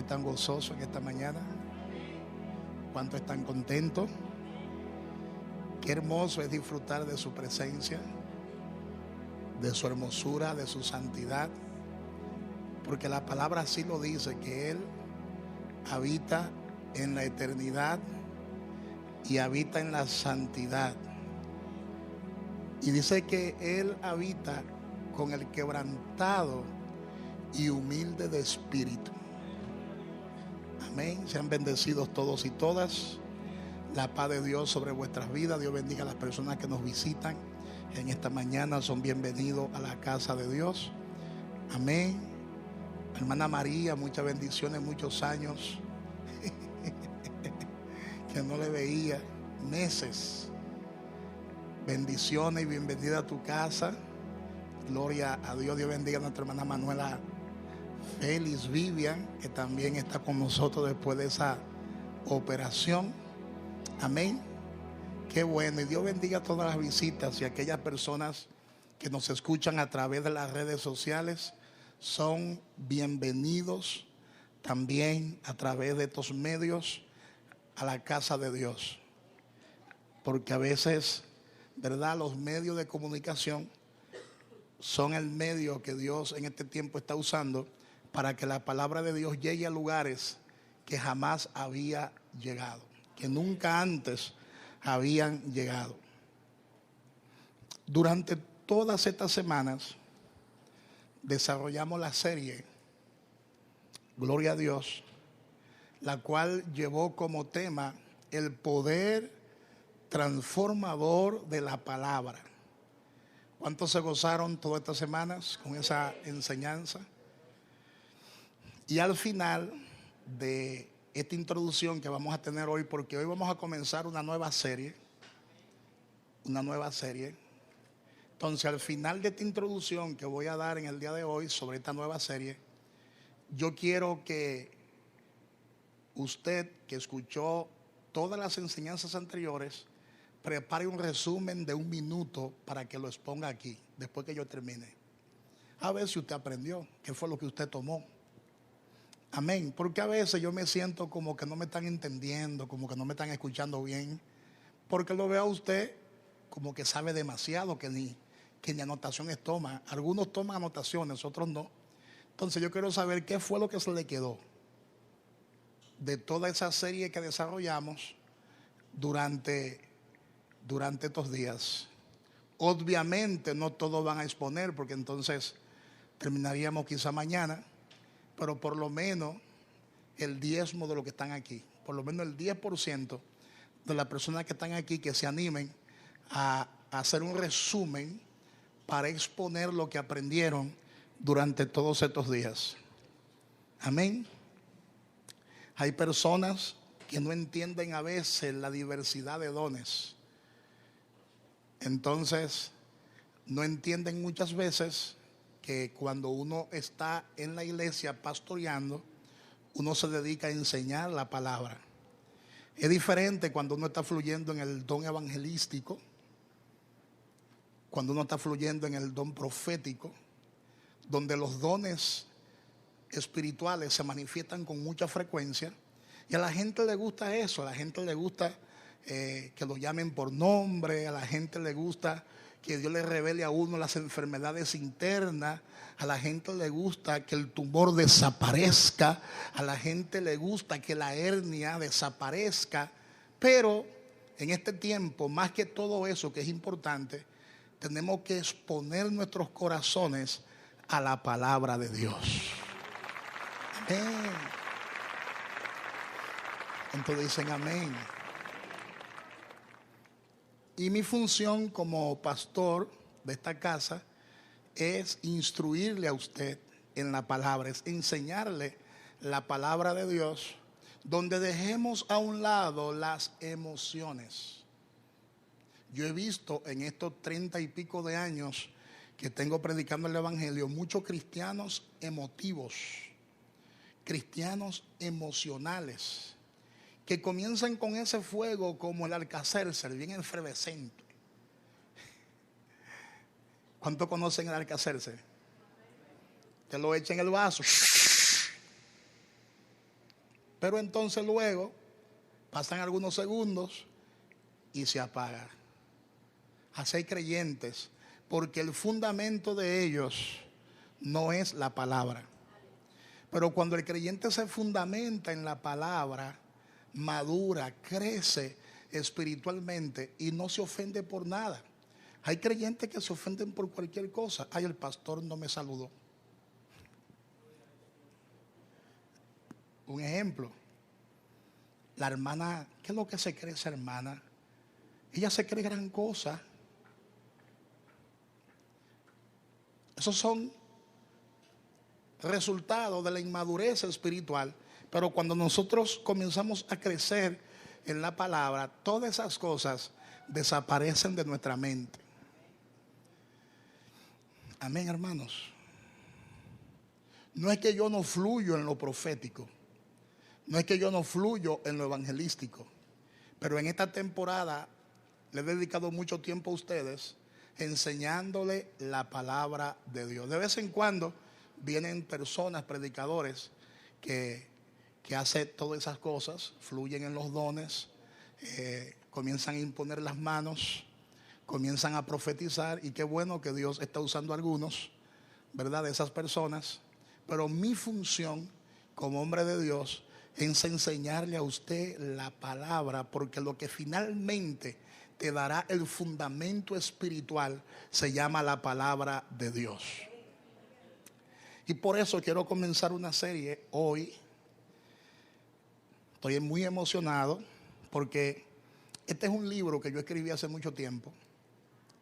están gozosos en esta mañana? ¿Cuántos están contentos? Qué hermoso es disfrutar de su presencia, de su hermosura, de su santidad, porque la palabra así lo dice, que Él habita en la eternidad y habita en la santidad. Y dice que Él habita con el quebrantado y humilde de espíritu. Amén. Sean bendecidos todos y todas. La paz de Dios sobre vuestras vidas. Dios bendiga a las personas que nos visitan en esta mañana. Son bienvenidos a la casa de Dios. Amén. Hermana María, muchas bendiciones, muchos años que no le veía, meses. Bendiciones y bienvenida a tu casa. Gloria a Dios. Dios bendiga a nuestra hermana Manuela Félix Vivian, que también está con nosotros después de esa operación. Amén. Qué bueno. Y Dios bendiga a todas las visitas y a aquellas personas que nos escuchan a través de las redes sociales. Son bienvenidos también a través de estos medios a la casa de Dios. Porque a veces, ¿verdad?, los medios de comunicación son el medio que Dios en este tiempo está usando para que la palabra de Dios llegue a lugares que jamás había llegado, que nunca antes habían llegado. Durante todas estas semanas desarrollamos la serie Gloria a Dios, la cual llevó como tema el poder transformador de la palabra. ¿Cuántos se gozaron todas estas semanas con esa enseñanza? Y al final de esta introducción que vamos a tener hoy, porque hoy vamos a comenzar una nueva serie. Entonces, al final de esta introducción que voy a dar en el día de hoy sobre esta nueva serie, yo quiero que usted, que escuchó todas las enseñanzas anteriores, prepare un resumen de 1 minuto para que lo exponga aquí, después que yo termine. A ver si usted aprendió, qué fue lo que usted tomó. Amén. Porque a veces yo me siento como que no me están entendiendo, como que no me están escuchando bien, porque lo veo a usted como que sabe demasiado, que ni anotaciones toma. Algunos toman anotaciones, otros no. Entonces yo quiero saber qué fue lo que se le quedó de toda esa serie que desarrollamos durante estos días. Obviamente no todos van a exponer, porque entonces terminaríamos quizá mañana, pero por lo menos el diezmo de los que están aquí, por lo menos el 10% de las personas que están aquí, que se animen a hacer un resumen para exponer lo que aprendieron durante todos estos días. Amén. Hay personas que no entienden a veces la diversidad de dones. Entonces, no entienden muchas veces que cuando uno está en la iglesia pastoreando, uno se dedica a enseñar la palabra. Es diferente cuando uno está fluyendo en el don evangelístico, cuando uno está fluyendo en el don profético, donde los dones espirituales se manifiestan con mucha frecuencia, y a la gente le gusta eso. A la gente le gusta que lo llamen por nombre. A la gente le gusta que Dios le revele a uno las enfermedades internas. A la gente le gusta que el tumor desaparezca. A la gente le gusta que la hernia desaparezca. Pero en este tiempo, más que todo eso que es importante, tenemos que exponer nuestros corazones a la palabra de Dios. Amén. Entonces dicen amén. Y mi función como pastor de esta casa es instruirle a usted en la palabra, es enseñarle la palabra de Dios, donde dejemos a un lado las emociones. Yo he visto en estos 30 y pico de años que tengo predicando el evangelio, muchos cristianos emotivos, cristianos emocionales, que comienzan con ese fuego como el Alka-Seltzer, bien efervescente. ¿Cuántos conocen el Alka-Seltzer? Te lo echan en el vaso. Pero entonces luego pasan algunos segundos y se apaga. Así hay creyentes, porque el fundamento de ellos no es la palabra. Pero cuando el creyente se fundamenta en la palabra, madura, crece espiritualmente y no se ofende por nada. Hay creyentes que se ofenden por cualquier cosa. Ay, el pastor no me saludó. Un ejemplo. La hermana, ¿qué es lo que se cree esa hermana? Ella se cree gran cosa. Esos son resultados de la inmadurez espiritual. Pero cuando nosotros comenzamos a crecer en la palabra, todas esas cosas desaparecen de nuestra mente. Amén, hermanos. No es que yo no fluyo en lo profético, no es que yo no fluyo en lo evangelístico, pero en esta temporada le he dedicado mucho tiempo a ustedes enseñándole la palabra de Dios. De vez en cuando vienen personas, predicadores, que hacen todas esas cosas, fluyen en los dones, comienzan a imponer las manos, comienzan a profetizar, y qué bueno que Dios está usando a algunos, ¿verdad?, de esas personas. Pero mi función como hombre de Dios es enseñarle a usted la palabra, porque lo que finalmente te dará el fundamento espiritual se llama la palabra de Dios. Y por eso quiero comenzar una serie hoy. Estoy muy emocionado porque este es un libro que yo escribí hace mucho tiempo.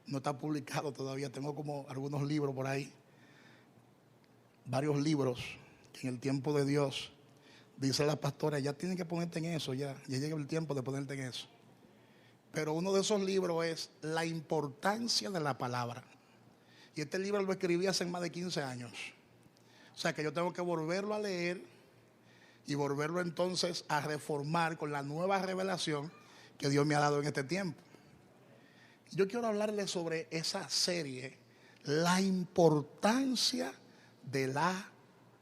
No está publicado todavía, tengo como algunos libros por ahí, varios libros que en el tiempo de Dios, dice la pastora, ya tienen que ponerte en eso, ya llega el tiempo de ponerte en eso. Pero uno de esos libros es La importancia de la palabra. Y este libro lo escribí hace más de 15 años. O sea que yo tengo que volverlo a leer y volverlo entonces a reformar con la nueva revelación que Dios me ha dado en este tiempo. Yo quiero hablarles sobre esa serie, la importancia de la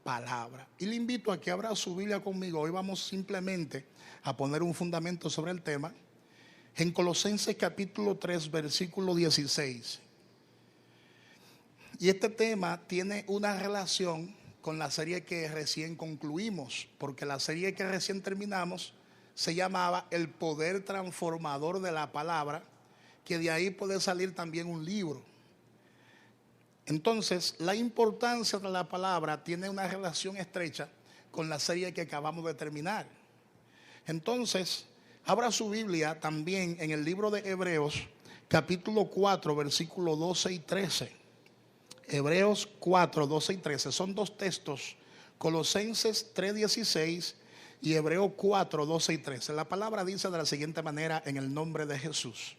palabra. Y le invito a que abra su Biblia conmigo. Hoy vamos simplemente a poner un fundamento sobre el tema en Colosenses capítulo 3, versículo 16. Y este tema tiene una relación con la serie que recién concluimos, porque la serie que recién terminamos se llamaba El poder transformador de la palabra, que de ahí puede salir también un libro. Entonces, la importancia de la palabra tiene una relación estrecha con la serie que acabamos de terminar. Entonces, abra su Biblia también en el libro de Hebreos, capítulo 4, versículos 12 y 13. Hebreos 4, 12 y 13. Son dos textos, Colosenses 3, 16 y Hebreos 4, 12 y 13. La palabra dice de la siguiente manera, en el nombre de Jesús.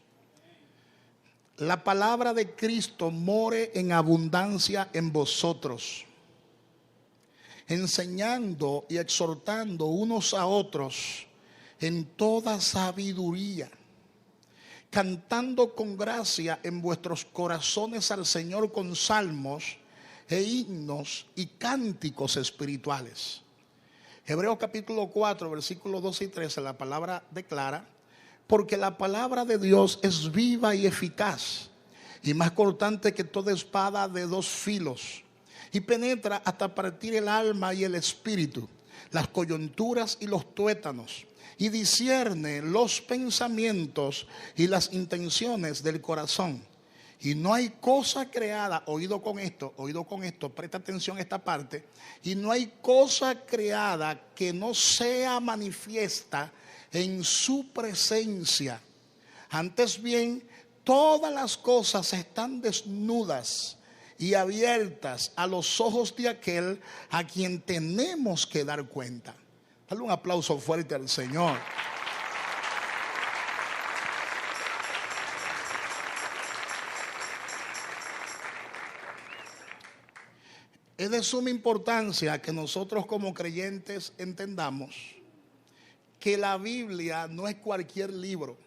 La palabra de Cristo more en abundancia en vosotros, enseñando y exhortando unos a otros en toda sabiduría, cantando con gracia en vuestros corazones al Señor con salmos e himnos y cánticos espirituales. Hebreos capítulo 4, versículos 12 y 13, la palabra declara: porque la palabra de Dios es viva y eficaz, y más cortante que toda espada de dos filos, y penetra hasta partir el alma y el espíritu, las coyunturas y los tuétanos, y discierne los pensamientos y las intenciones del corazón. Y no hay cosa creada, oído con esto, presta atención a esta parte, y no hay cosa creada que no sea manifiesta en su presencia. Antes bien, todas las cosas están desnudas y abiertas a los ojos de aquel a quien tenemos que dar cuenta. Dale un aplauso fuerte al Señor. Es de suma importancia que nosotros como creyentes entendamos que la Biblia no es cualquier libro.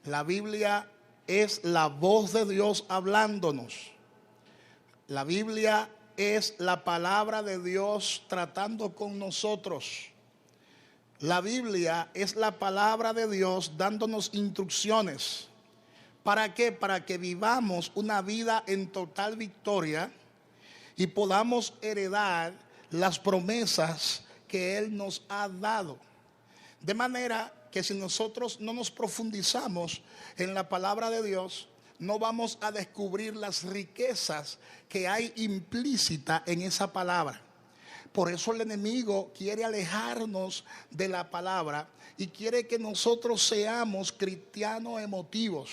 La Biblia es la voz de Dios hablándonos. La Biblia es la palabra de Dios tratando con nosotros. La Biblia es la palabra de Dios dándonos instrucciones. ¿Para qué? Para que vivamos una vida en total victoria y podamos heredar las promesas que Él nos ha dado. De manera que si nosotros no nos profundizamos en la palabra de Dios, no vamos a descubrir las riquezas que hay implícita en esa palabra. Por eso el enemigo quiere alejarnos de la palabra y quiere que nosotros seamos cristianos emotivos.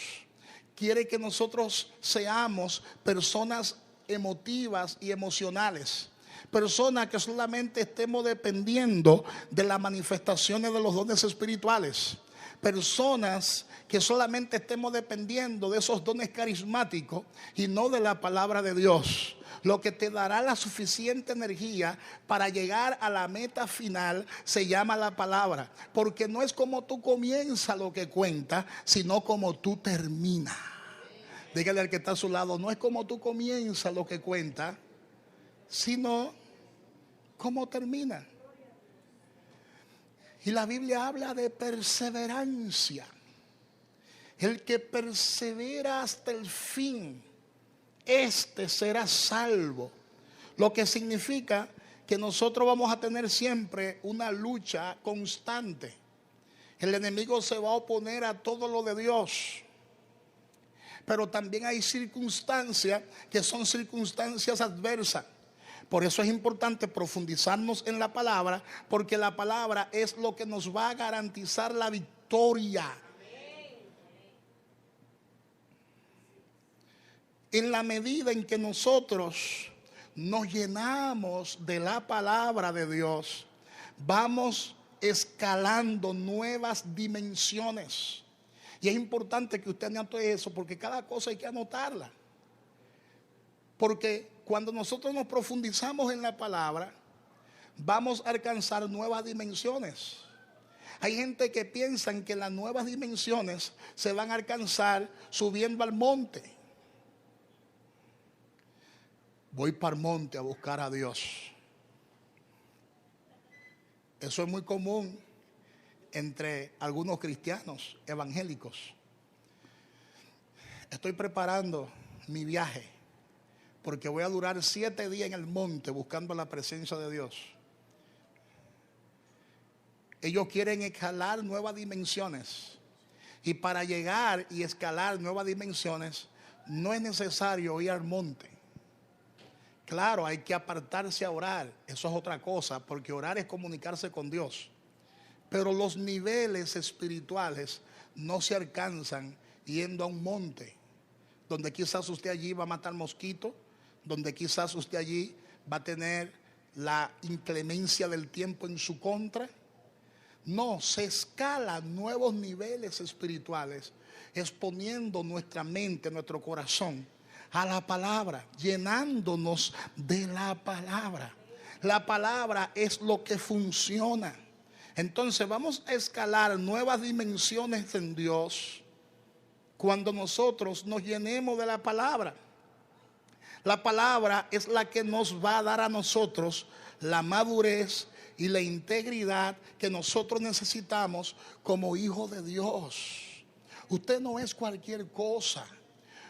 Quiere que nosotros seamos personas emotivas y emocionales. Personas que solamente estemos dependiendo de las manifestaciones de los dones espirituales. Personas que solamente estemos dependiendo de esos dones carismáticos y no de la palabra de Dios. Lo que te dará la suficiente energía para llegar a la meta final se llama la palabra. Porque no es como tú comienzas lo que cuenta, sino como tú terminas. Dígale al que está a su lado, no es como tú comienzas lo que cuenta, sino como termina. Y la Biblia habla de perseverancia. El que persevera hasta el fin, este será salvo. Lo que significa que nosotros vamos a tener siempre una lucha constante. El enemigo se va a oponer a todo lo de Dios. Pero también hay circunstancias que son circunstancias adversas. Por eso es importante profundizarnos en la palabra, porque la palabra es lo que nos va a garantizar la victoria. En la medida en que nosotros nos llenamos de la palabra de Dios, vamos escalando nuevas dimensiones. Y es importante que usted anote eso, porque cada cosa hay que anotarla. Porque cuando nosotros nos profundizamos en la palabra, vamos a alcanzar nuevas dimensiones. Hay gente que piensa que las nuevas dimensiones se van a alcanzar subiendo al monte. Voy para el monte a buscar a Dios. Eso es muy común entre algunos cristianos evangélicos. Estoy preparando mi viaje porque voy a durar 7 días en el monte buscando la presencia de Dios. Ellos quieren escalar nuevas dimensiones. Y para llegar y escalar nuevas dimensiones, no es necesario ir al monte. Claro, hay que apartarse a orar. Eso es otra cosa, porque orar es comunicarse con Dios. Pero los niveles espirituales no se alcanzan yendo a un monte, donde quizás usted allí va a matar mosquitos, donde quizás usted allí va a tener la inclemencia del tiempo en su contra. No, se escalan nuevos niveles espirituales, exponiendo nuestra mente, nuestro corazón a la palabra, llenándonos de la palabra. La palabra es lo que funciona. Entonces vamos a escalar nuevas dimensiones en Dios cuando nosotros nos llenemos de la palabra. La palabra es la que nos va a dar a nosotros la madurez y la integridad que nosotros necesitamos como hijos de Dios. Usted no es cualquier cosa.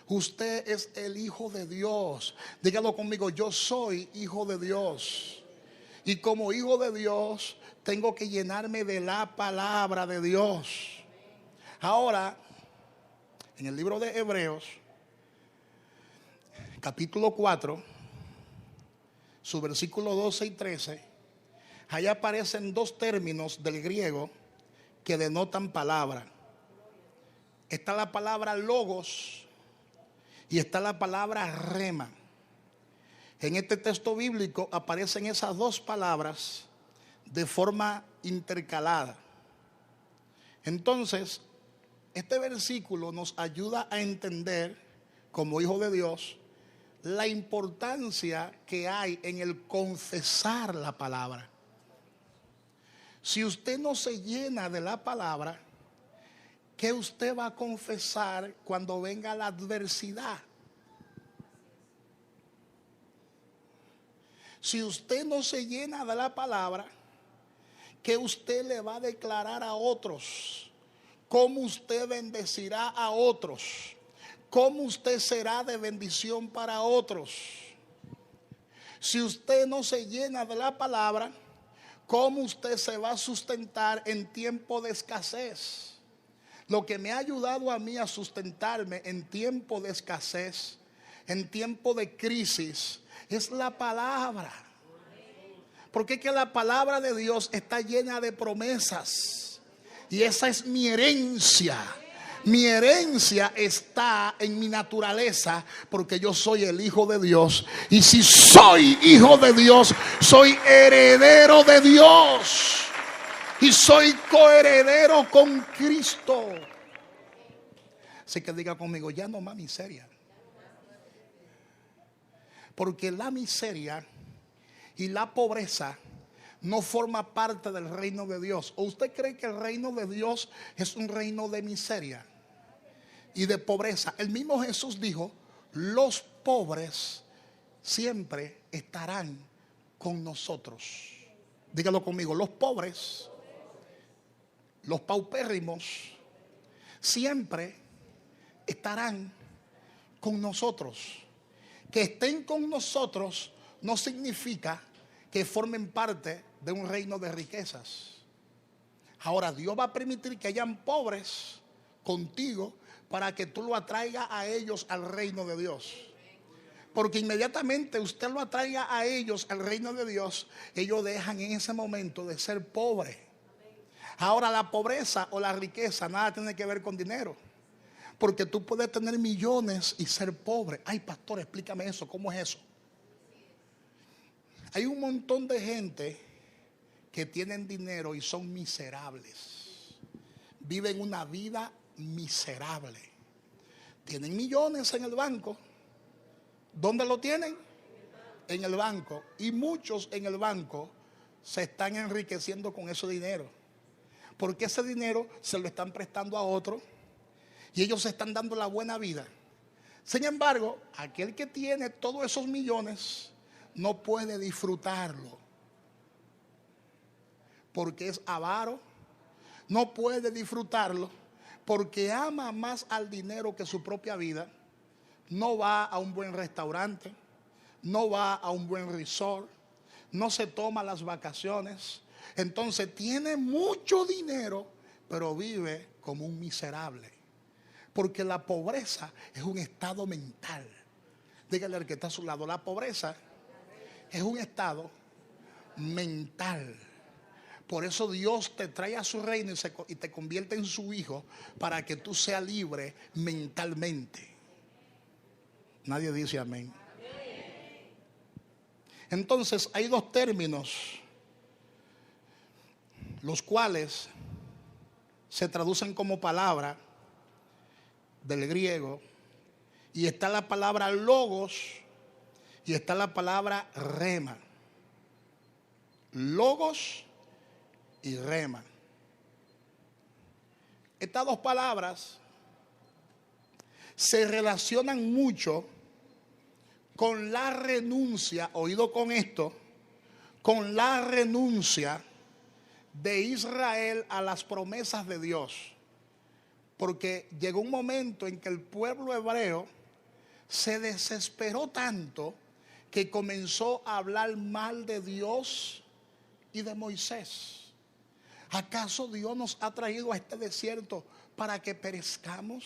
Usted es el hijo de Dios. Dígalo conmigo, yo soy hijo de Dios. Y como hijo de Dios, tengo que llenarme de la palabra de Dios. Ahora, en el libro de Hebreos, capítulo 4, su versículo 12 y 13, allá aparecen 2 términos del griego que denotan palabra. Está la palabra logos y está la palabra rema. En este texto bíblico aparecen esas 2 palabras de forma intercalada. Entonces, este versículo nos ayuda a entender, como hijo de Dios, la importancia que hay en el confesar la palabra. Si usted no se llena de la palabra, ¿qué usted va a confesar cuando venga la adversidad? Si usted no se llena de la palabra, ¿Qué usted le va a declarar a otros? ¿Cómo usted bendecirá a otros? ¿Cómo usted será de bendición para otros? Si usted no se llena de la palabra, ¿cómo usted se va a sustentar en tiempo de escasez? Lo que me ha ayudado a mí a sustentarme en tiempo de escasez, en tiempo de crisis, es la palabra. Porque es que la palabra de Dios está llena de promesas. Y esa es mi herencia. Mi herencia está en mi naturaleza, porque yo soy el Hijo de Dios. Y si soy hijo de Dios, soy heredero de Dios. Y soy coheredero con Cristo. Así que diga conmigo, ya no más miseria. Porque la miseria y la pobreza no forma parte del reino de Dios. ¿O usted cree que el reino de Dios es un reino de miseria y de pobreza? El mismo Jesús dijo, los pobres siempre estarán con nosotros. Dígalo conmigo, los pobres, los paupérrimos, siempre estarán con nosotros. Que estén con nosotros no significa que formen parte de un reino de riquezas. Ahora Dios va a permitir que hayan pobres contigo para que tú lo atraigas a ellos al reino de Dios. Porque inmediatamente usted lo atraiga a ellos al reino de Dios, ellos dejan en ese momento de ser pobres. Ahora la pobreza o la riqueza nada tiene que ver con dinero. Porque tú puedes tener millones y ser pobre. Ay, pastor, explícame eso, ¿cómo es eso? Hay un montón de gente que tienen dinero y son miserables. Viven una vida miserable. Tienen millones en el banco. ¿Dónde lo tienen? En el banco. Y muchos en el banco se están enriqueciendo con ese dinero. Porque ese dinero se lo están prestando a otros. Y ellos se están dando la buena vida. Sin embargo, aquel que tiene todos esos millones no puede disfrutarlo. Porque es avaro. No puede disfrutarlo porque ama más al dinero que su propia vida. No va a un buen restaurante. No va a un buen resort. No se toma las vacaciones. Entonces tiene mucho dinero, pero vive como un miserable. Porque la pobreza es un estado mental. Dígale al que está a su lado, la pobreza es un estado mental. Por eso Dios te trae a su reino y te convierte en su hijo para que tú seas libre mentalmente. Nadie dice amén. Entonces hay dos términos, los cuales se traducen como palabra del griego, y está la palabra logos y está la palabra rema. Logos y rema. Estas dos palabras se relacionan mucho con la renuncia, oído con esto, con la renuncia de Israel a las promesas de Dios. Porque llegó un momento en que el pueblo hebreo se desesperó tanto que comenzó a hablar mal de Dios y de Moisés. ¿Acaso Dios nos ha traído a este desierto para que perezcamos?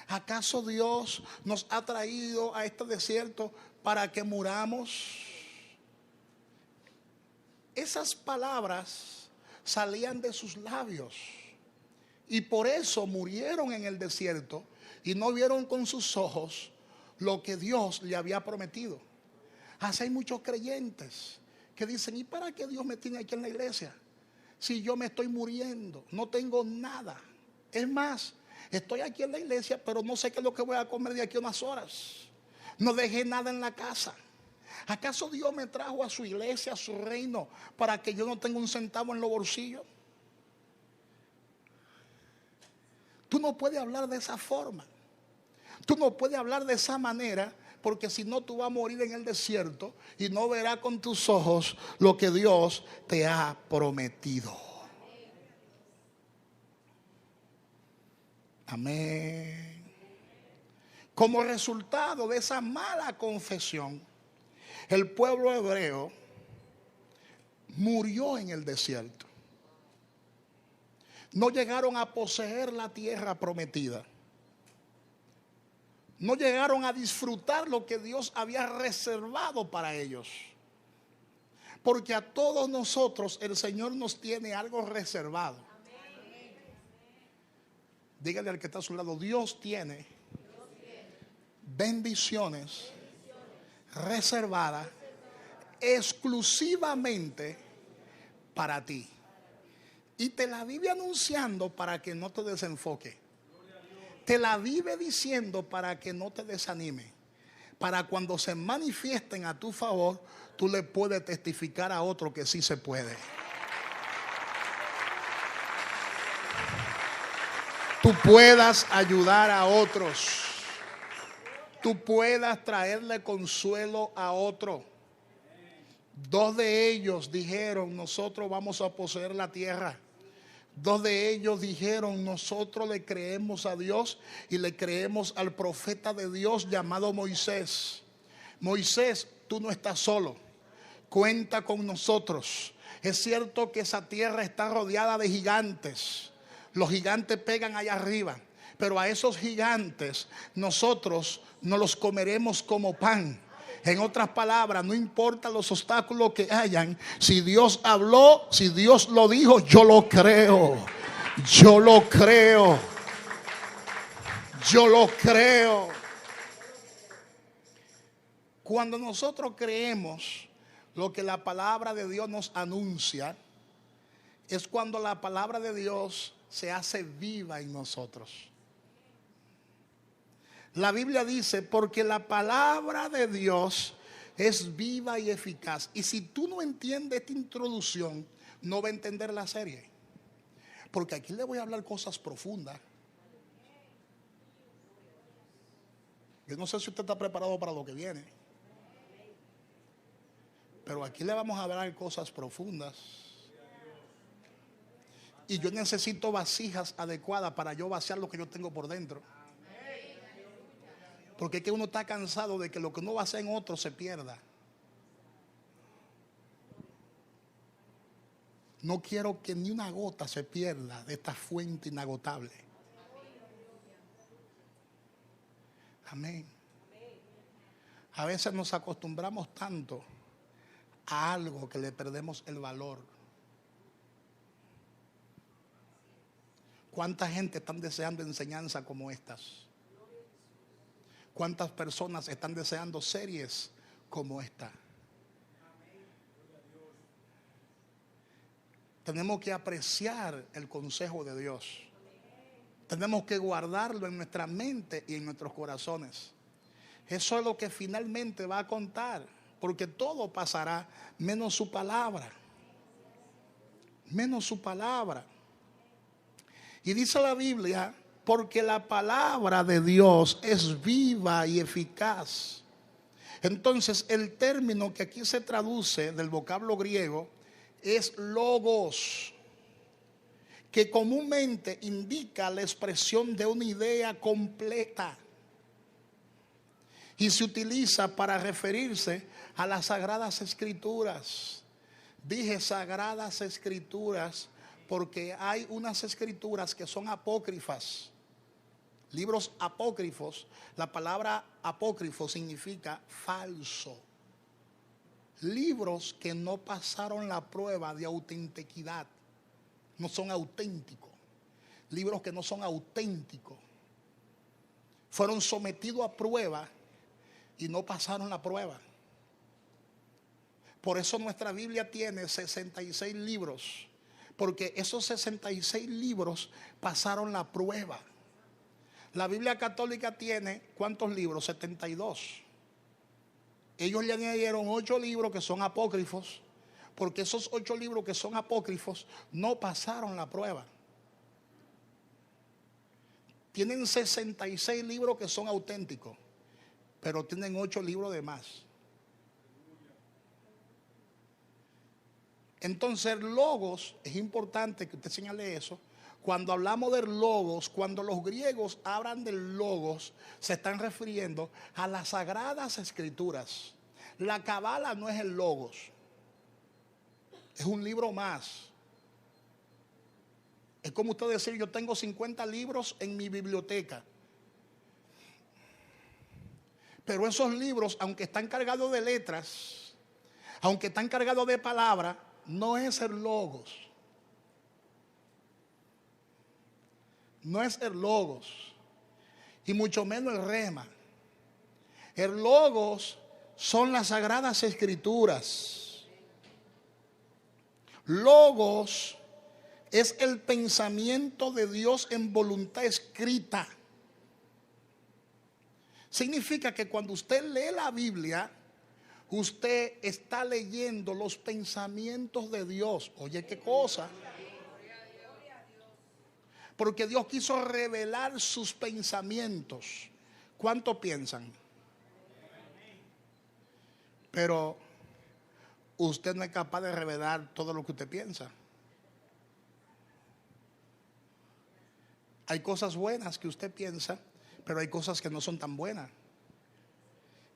¿Acaso Dios nos ha traído a este desierto para que muramos? Esas palabras salían de sus labios. Y por eso murieron en el desierto y no vieron con sus ojos lo que Dios le había prometido. Así hay muchos creyentes que dicen, ¿y para qué Dios me tiene aquí en la iglesia? Si yo me estoy muriendo, no tengo nada. Es más, estoy aquí en la iglesia, pero no sé qué es lo que voy a comer de aquí a unas horas. No dejé nada en la casa. ¿Acaso Dios me trajo a su iglesia, a su reino, para que yo no tenga un centavo en los bolsillos? Tú no puedes hablar de esa forma. Tú no puedes hablar de esa manera, porque si no tú vas a morir en el desierto y no verás con tus ojos lo que Dios te ha prometido. Amén. Como resultado de esa mala confesión, el pueblo hebreo murió en el desierto. No llegaron a poseer la tierra prometida. No llegaron a disfrutar lo que Dios había reservado para ellos. Porque a todos nosotros el Señor nos tiene algo reservado. Dígale al que está a su lado, Dios tiene bendiciones reservadas exclusivamente para ti. Y te la vive anunciando para que no te desenfoque. Te la vive diciendo para que no te desanime. Para cuando se manifiesten a tu favor, tú le puedes testificar a otro que sí se puede. Tú puedas ayudar a otros. Tú puedas traerle consuelo a otro. 2 de ellos dijeron, nosotros vamos a poseer la tierra. 2 de ellos dijeron, nosotros le creemos a Dios y le creemos al profeta de Dios llamado Moisés. Moisés, tú no estás solo, cuenta con nosotros. Es cierto que esa tierra está rodeada de gigantes. Los gigantes pegan allá arriba, pero a esos gigantes nosotros no los comeremos como pan. En otras palabras, no importa los obstáculos que hayan, si Dios habló, si Dios lo dijo, yo lo creo. Yo lo creo. Yo lo creo. Cuando nosotros creemos lo que la palabra de Dios nos anuncia, es cuando la palabra de Dios se hace viva en nosotros. La Biblia dice, porque la palabra de Dios es viva y eficaz. Y si tú no entiendes esta introducción, no va a entender la serie. Porque aquí le voy a hablar cosas profundas. Yo no sé si usted está preparado para lo que viene. Pero aquí le vamos a hablar cosas profundas. Y yo necesito vasijas adecuadas para yo vaciar lo que yo tengo por dentro. Porque es que uno está cansado de que lo que uno va a hacer en otro se pierda. No quiero que ni una gota se pierda de esta fuente inagotable. Amén. A veces nos acostumbramos tanto a algo que le perdemos el valor. ¿Cuánta gente están deseando enseñanza como estas? ¿Cuántas personas están deseando series como esta? Tenemos que apreciar el consejo de Dios. Tenemos que guardarlo en nuestra mente y en nuestros corazones. Eso es lo que finalmente va a contar, porque todo pasará menos su palabra. Menos su palabra. Y dice la Biblia, porque la palabra de Dios es viva y eficaz. Entonces, el término que aquí se traduce del vocablo griego es logos, que comúnmente indica la expresión de una idea completa y se utiliza para referirse a las sagradas escrituras. Dije sagradas escrituras porque hay unas escrituras que son apócrifas. Libros apócrifos, la palabra apócrifo significa falso. Libros que no pasaron la prueba de autenticidad, no son auténticos. Libros que no son auténticos, fueron sometidos a prueba y no pasaron la prueba. Por eso nuestra Biblia tiene 66 libros, porque esos 66 libros pasaron la prueba. La Biblia católica tiene, ¿cuántos libros? 72. Ellos le añadieron 8 libros que son apócrifos, porque esos 8 libros que son apócrifos no pasaron la prueba. Tienen 66 libros que son auténticos, pero tienen 8 libros de más. Entonces el logos, es importante que usted señale eso. Cuando hablamos del logos, cuando los griegos hablan del logos, se están refiriendo a las sagradas escrituras. La Cábala no es el logos, es un libro más. Es como usted decir, yo tengo 50 libros en mi biblioteca. Pero esos libros, aunque están cargados de letras, aunque están cargados de palabras, no es el logos. No es el logos. Y mucho menos el rema. El logos son las sagradas escrituras. Logos es el pensamiento de Dios en voluntad escrita. Significa que cuando usted lee la Biblia, usted está leyendo los pensamientos de Dios. Oye, qué cosa. Porque Dios quiso revelar sus pensamientos. ¿Cuánto piensan? Pero usted no es capaz de revelar todo lo que usted piensa. Hay cosas buenas que usted piensa, pero hay cosas que no son tan buenas.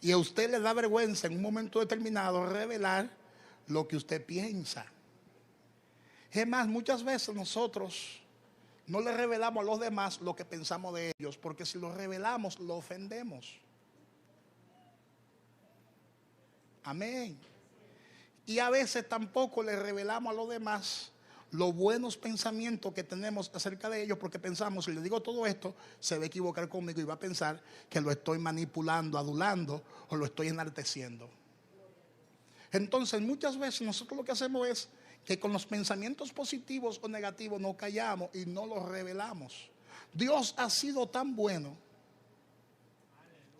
Y a usted le da vergüenza en un momento determinado revelar lo que usted piensa. Es más, muchas veces nosotros no le revelamos a los demás lo que pensamos de ellos, porque si lo revelamos, lo ofendemos. Amén. Y a veces tampoco le revelamos a los demás los buenos pensamientos que tenemos acerca de ellos, porque pensamos, si le digo todo esto, se va a equivocar conmigo y va a pensar que lo estoy manipulando, adulando o lo estoy enalteciendo. Entonces muchas veces nosotros lo que hacemos es que con los pensamientos positivos o negativos nos callamos y no los revelamos. Dios ha sido tan bueno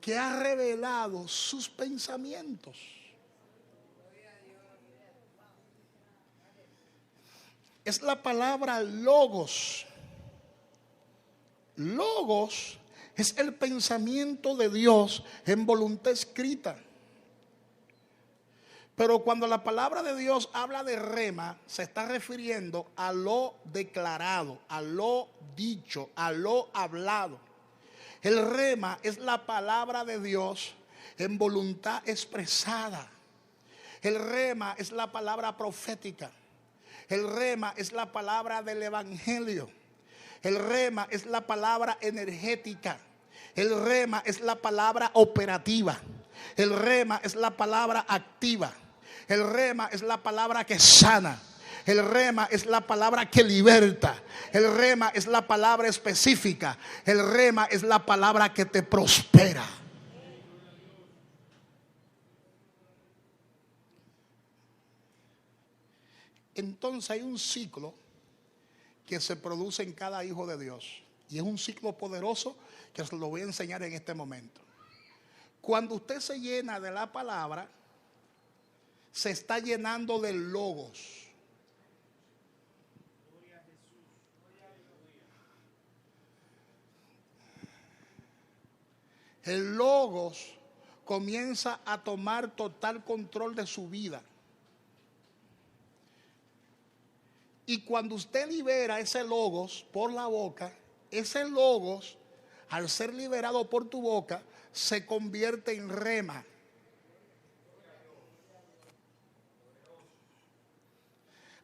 que ha revelado sus pensamientos. Es la palabra logos. Logos es el pensamiento de Dios en voluntad escrita. Pero cuando la palabra de Dios habla de rema, se está refiriendo a lo declarado, a lo dicho, a lo hablado. El rema es la palabra de Dios en voluntad expresada. El rema es la palabra profética. El rema es la palabra del evangelio. El rema es la palabra energética. El rema es la palabra operativa. El rema es la palabra activa. El rema es la palabra que sana. El rema es la palabra que liberta. El rema es la palabra específica. El rema es la palabra que te prospera. Entonces hay un ciclo que se produce en cada hijo de Dios. Y es un ciclo poderoso que se lo voy a enseñar en este momento. Cuando usted se llena de la palabra, se está llenando del logos. El logos comienza a tomar total control de su vida. Y cuando usted libera ese logos por la boca, ese logos, al ser liberado por tu boca, se convierte en rema.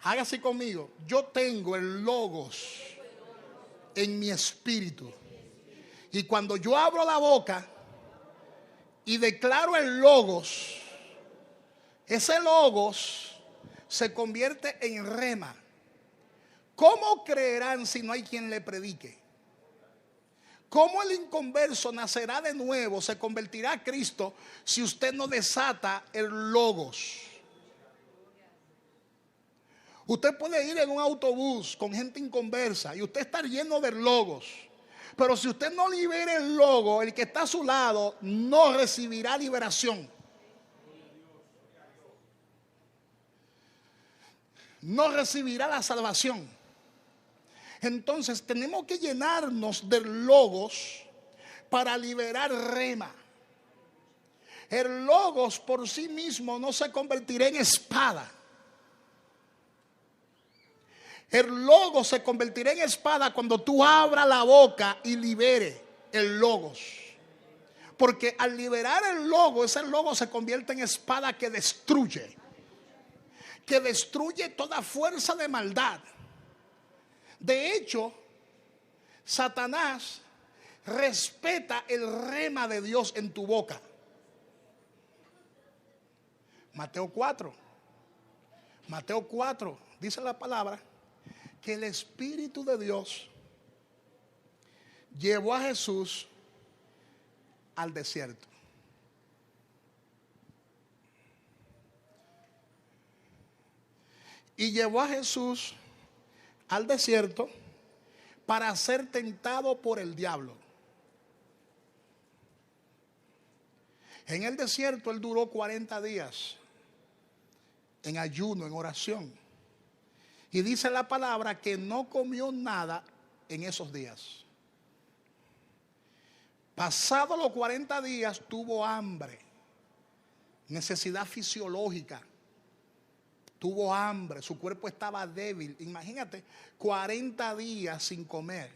Hágase conmigo. Yo tengo el logos en mi espíritu. Y cuando yo abro la boca y declaro el logos, ese logos se convierte en rema. ¿Cómo creerán si no hay quien le predique? ¿Cómo el inconverso nacerá de nuevo, se convertirá a Cristo si usted no desata el logos? Usted puede ir en un autobús con gente inconversa y usted estar lleno de logos. Pero si usted no libera el logo, el que está a su lado no recibirá liberación. No recibirá la salvación. Entonces tenemos que llenarnos de logos para liberar rema. El logos por sí mismo no se convertirá en espada. El logos se convertirá en espada cuando tú abras la boca y libere el logos. Porque al liberar el logos, ese logos se convierte en espada que destruye. Que destruye toda fuerza de maldad. De hecho, Satanás respeta el rema de Dios en tu boca. Mateo 4 dice la palabra que el Espíritu de Dios llevó a Jesús al desierto. Y llevó a Jesús al desierto para ser tentado por el diablo. En el desierto él duró 40 días en ayuno, en oración. Y dice la palabra que no comió nada en esos días. Pasados los 40 días tuvo hambre, necesidad fisiológica. Tuvo hambre, su cuerpo estaba débil. Imagínate, 40 días sin comer.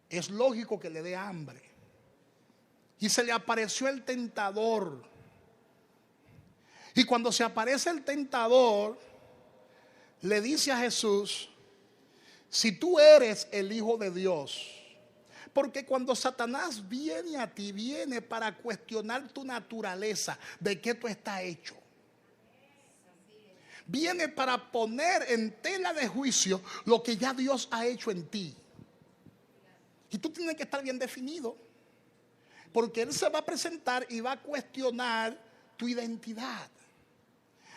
Es lógico que le dé hambre. Y se le apareció el tentador. Y cuando se aparece el tentador, le dice a Jesús: si tú eres el Hijo de Dios. Porque cuando Satanás viene a ti, viene para cuestionar tu naturaleza, de qué tú estás hecho. Viene para poner en tela de juicio lo que ya Dios ha hecho en ti. Y tú tienes que estar bien definido. Porque Él se va a presentar y va a cuestionar tu identidad.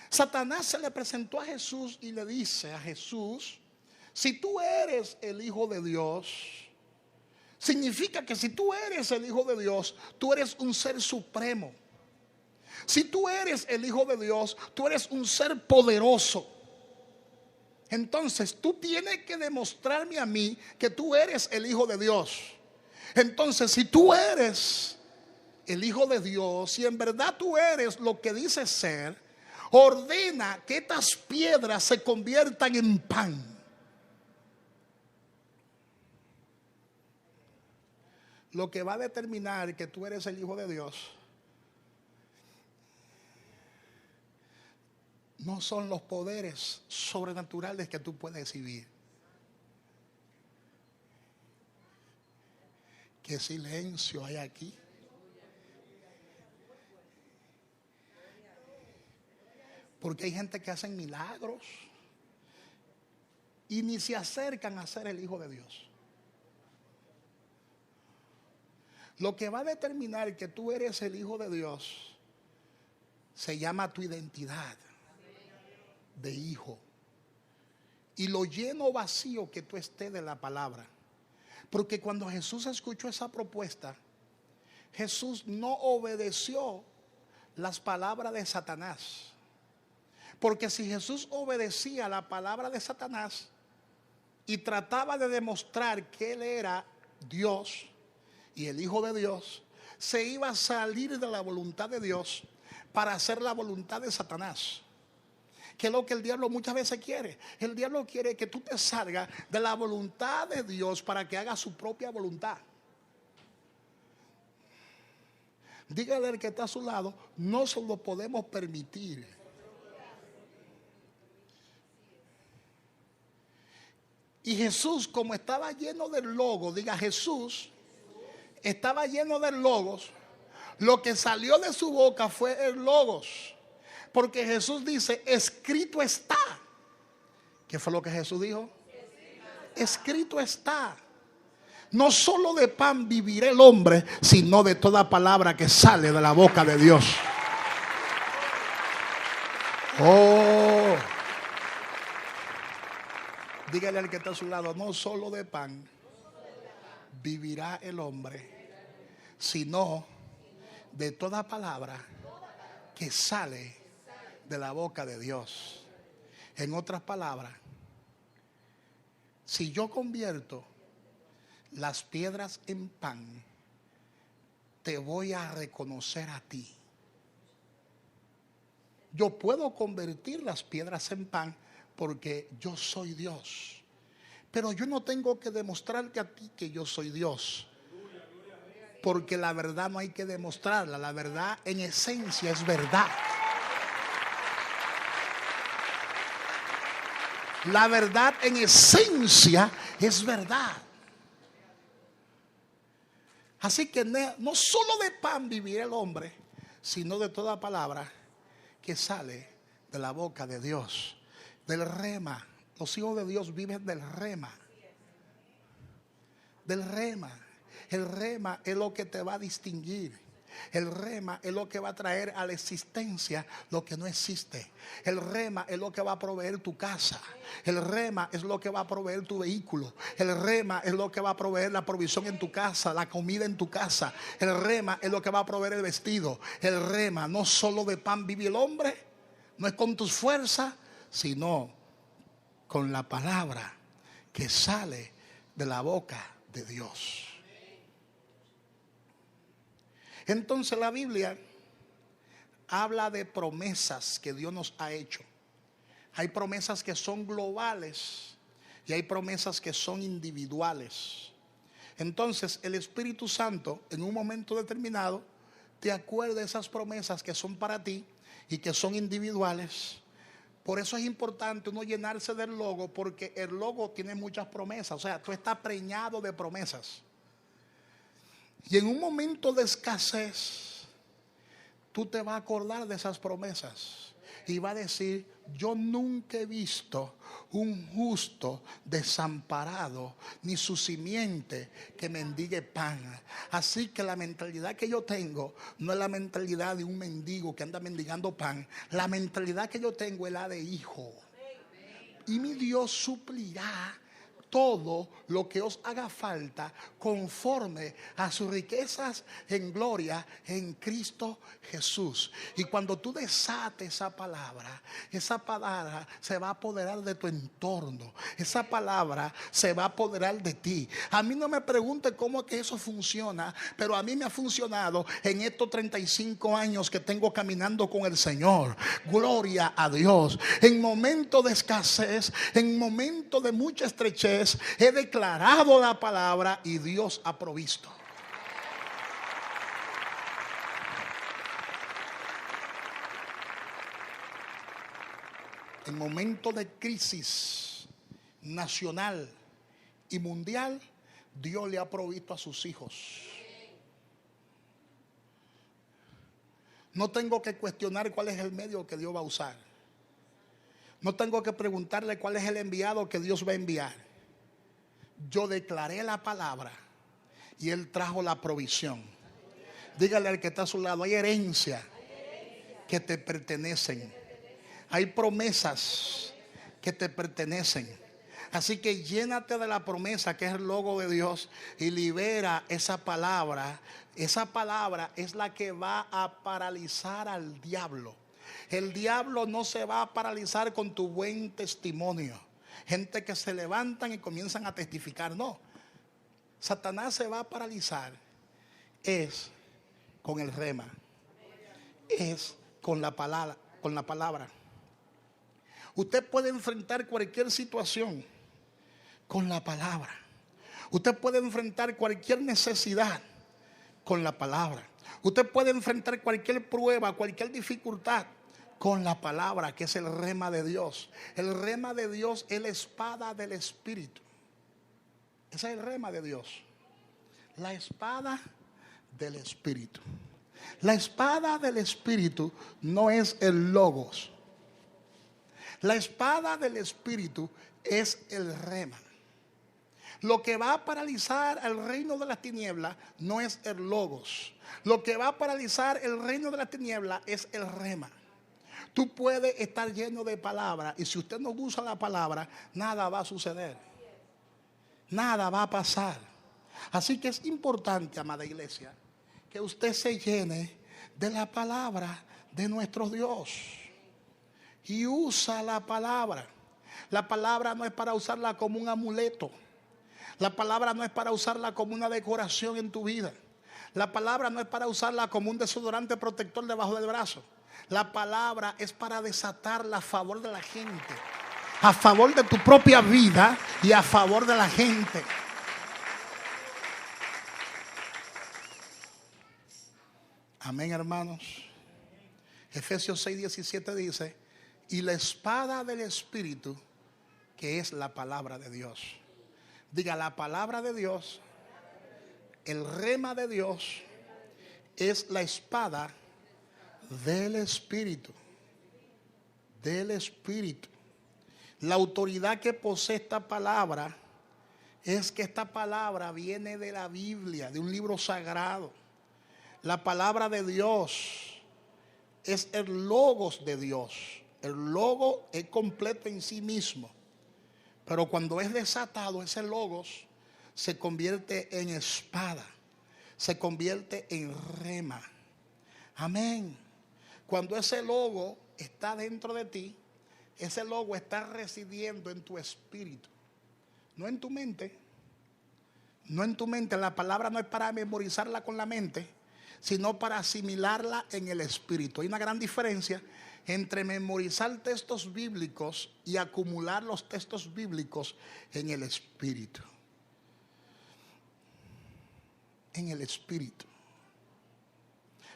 Satanás se le presentó a Jesús y le dice a Jesús: si tú eres el Hijo de Dios, significa que si tú eres el Hijo de Dios, tú eres un ser supremo. Si tú eres el Hijo de Dios, tú eres un ser poderoso. Entonces tú tienes que demostrarme a mí que tú eres el Hijo de Dios. Entonces si tú eres el Hijo de Dios y en verdad tú eres lo que dices ser, ordena que estas piedras se conviertan en pan. Lo que va a determinar que tú eres el Hijo de Dios no son los poderes sobrenaturales que tú puedes exhibir. Qué silencio hay aquí. Porque hay gente que hacen milagros y ni se acercan a ser el Hijo de Dios. Lo que va a determinar que tú eres el Hijo de Dios se llama tu identidad de hijo y lo lleno vacío que tú estés de la palabra. Porque cuando Jesús escuchó esa propuesta, Jesús no obedeció las palabras de Satanás. Porque si Jesús obedecía la palabra de Satanás y trataba de demostrar que Él era Dios y el Hijo de Dios, se iba a salir de la voluntad de Dios para hacer la voluntad de Satanás. Que es lo que el diablo muchas veces quiere. El diablo quiere que tú te salgas de la voluntad de Dios para que haga su propia voluntad. Dígale al que está a su lado: no se lo podemos permitir. Y Jesús, como estaba lleno del logos, diga Jesús, estaba lleno del logos. Lo que salió de su boca fue el logos. Porque Jesús dice: escrito está. ¿Qué fue lo que Jesús dijo? Escrito está. No solo de pan vivirá el hombre, sino de toda palabra que sale de la boca de Dios. Oh. Dígale al que está a su lado: no solo de pan vivirá el hombre, sino de toda palabra que sale de la boca de Dios. En otras palabras, si yo convierto las piedras en pan, te voy a reconocer a ti. Yo puedo convertir las piedras en pan porque yo soy Dios. Pero yo no tengo que demostrarte a ti que yo soy Dios. Porque la verdad no hay que demostrarla. La verdad en esencia es verdad. La verdad en esencia es verdad. Así que no solo de pan vivirá el hombre, sino de toda palabra que sale de la boca de Dios. Del rema. Los hijos de Dios viven del rema. Del rema. El rema es lo que te va a distinguir. El rema es lo que va a traer a la existencia lo que no existe. El rema es lo que va a proveer tu casa. El rema es lo que va a proveer tu vehículo. El rema es lo que va a proveer la provisión en tu casa, la comida en tu casa. El rema es lo que va a proveer el vestido. El rema, no solo de pan vive el hombre, no es con tus fuerzas, sino con la palabra que sale de la boca de Dios. Entonces la Biblia habla de promesas que Dios nos ha hecho. Hay promesas que son globales y hay promesas que son individuales. Entonces el Espíritu Santo en un momento determinado te acuerda de esas promesas que son para ti y que son individuales. Por eso es importante uno llenarse del logo, porque el logo tiene muchas promesas. O sea, tú estás preñado de promesas. Y en un momento de escasez, tú te vas a acordar de esas promesas y vas a decir: yo nunca he visto un justo desamparado, ni su simiente que mendigue pan. Así que la mentalidad que yo tengo no es la mentalidad de un mendigo que anda mendigando pan. La mentalidad que yo tengo es la de hijo. Y mi Dios suplirá todo lo que os haga falta conforme a sus riquezas en gloria en Cristo Jesús. Y cuando tú desates esa palabra se va a apoderar de tu entorno. Esa palabra se va a apoderar de ti. A mí no me pregunte cómo es que eso funciona, pero a mí me ha funcionado en estos 35 años que tengo caminando con el Señor. Gloria a Dios. En momentos de escasez, en momentos de mucha estrechez, he declarado la palabra y Dios ha provisto. En momentos de crisis nacional y mundial, Dios le ha provisto a sus hijos. No tengo que cuestionar cuál es el medio que Dios va a usar. No tengo que preguntarle cuál es el enviado que Dios va a enviar. Yo declaré la palabra y Él trajo la provisión. Dígale al que está a su lado: hay herencia que te pertenecen. Hay promesas que te pertenecen. Así que llénate de la promesa, que es el logo de Dios, y libera esa palabra. Esa palabra es la que va a paralizar al diablo. El diablo no se va a paralizar con tu buen testimonio. Gente que se levantan y comienzan a testificar. No. Satanás se va a paralizar es con el rema. Es con la palabra. Usted puede enfrentar cualquier situación con la palabra. Usted puede enfrentar cualquier necesidad con la palabra. Usted puede enfrentar cualquier prueba, cualquier dificultad con la palabra, que es el rema de Dios. El rema de Dios es la espada del Espíritu. Ese es el rema de Dios. La espada del Espíritu. La espada del Espíritu no es el logos. La espada del Espíritu es el rema. Lo que va a paralizar el reino de las tinieblas no es el logos. Lo que va a paralizar el reino de las tinieblas es el rema. Tú puedes estar lleno de palabra, y si usted no usa la palabra, nada va a suceder. Nada va a pasar. Así que es importante, amada iglesia, que usted se llene de la palabra de nuestro Dios. Y usa la palabra. La palabra no es para usarla como un amuleto. La palabra no es para usarla como una decoración en tu vida. La palabra no es para usarla como un desodorante protector debajo del brazo. La palabra es para desatarla a favor de la gente, a favor de tu propia vida y a favor de la gente. Amén, hermanos. Efesios 6:17 dice: y la espada del Espíritu, que es la palabra de Dios. Diga, la palabra de Dios, el rema de Dios, es la espada del Espíritu. Del Espíritu. La autoridad que posee esta palabra es que esta palabra viene de la Biblia, de un libro sagrado. La palabra de Dios es el logos de Dios. El logo es completo en sí mismo. Pero cuando es desatado, ese logos se convierte en espada. Se convierte en rema. Amén. Cuando ese logo está dentro de ti, ese logo está residiendo en tu espíritu. No en tu mente. No en tu mente. La palabra no es para memorizarla con la mente, sino para asimilarla en el espíritu. Hay una gran diferencia entre memorizar textos bíblicos y acumular los textos bíblicos en el espíritu. En el espíritu.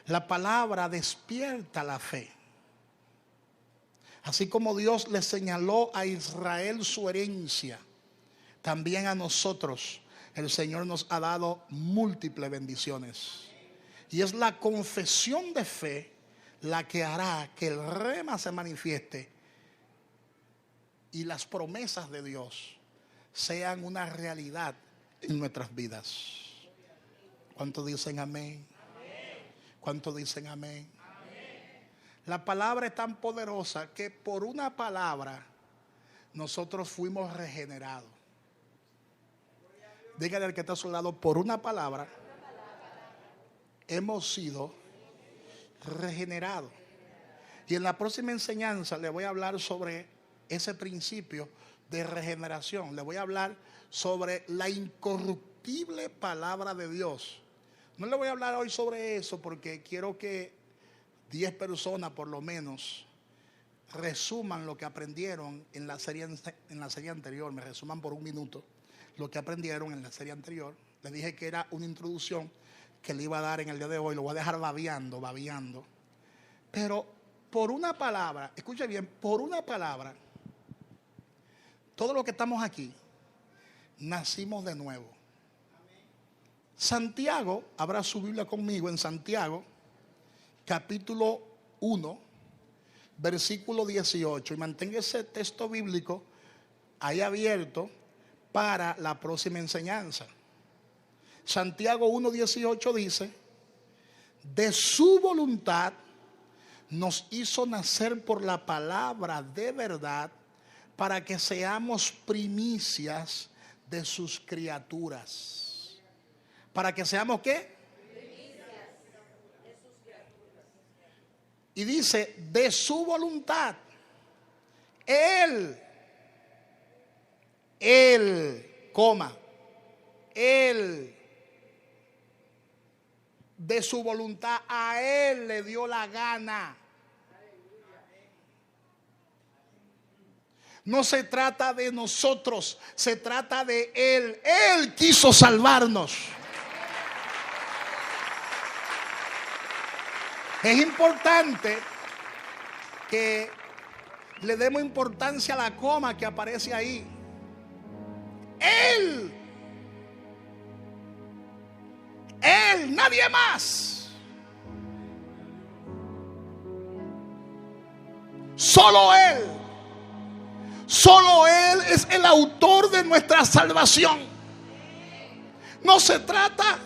La palabra despierta la fe. Así como Dios le señaló a Israel su herencia, también a nosotros el Señor nos ha dado múltiples bendiciones. Y es la confesión de fe la que hará que el rema se manifieste y las promesas de Dios sean una realidad en nuestras vidas. ¿Cuántos dicen amén? ¿Cuántos dicen amén? La palabra es tan poderosa que por una palabra nosotros fuimos regenerados. Dígale al que está a su lado, por una palabra hemos sido regenerados. Y en la próxima enseñanza le voy a hablar sobre ese principio de regeneración. Le voy a hablar sobre la incorruptible palabra de Dios. No le voy a hablar hoy sobre eso porque quiero que 10 personas por lo menos resuman lo que aprendieron en la serie anterior. Me resuman por un minuto lo que aprendieron en la serie anterior. Les dije que era una introducción que le iba a dar en el día de hoy. Lo voy a dejar babeando. Pero por una palabra, escuche bien, por una palabra, todos los que estamos aquí nacimos de nuevo. Santiago, abra su Biblia conmigo en Santiago, capítulo 1, versículo 18. Y mantenga ese texto bíblico ahí abierto para la próxima enseñanza. Santiago 1:18 dice: de su voluntad nos hizo nacer por la palabra de verdad, para que seamos primicias de sus criaturas. ¿Para que seamos qué? Primicias de sus criaturas. Y dice, de su voluntad. Él, de su voluntad, a Él le dio la gana. No se trata de nosotros, se trata de Él. Él quiso salvarnos. Es importante que le demos importancia a la coma que aparece ahí. Él, nadie más. Solo Él es el autor de nuestra salvación. No se trata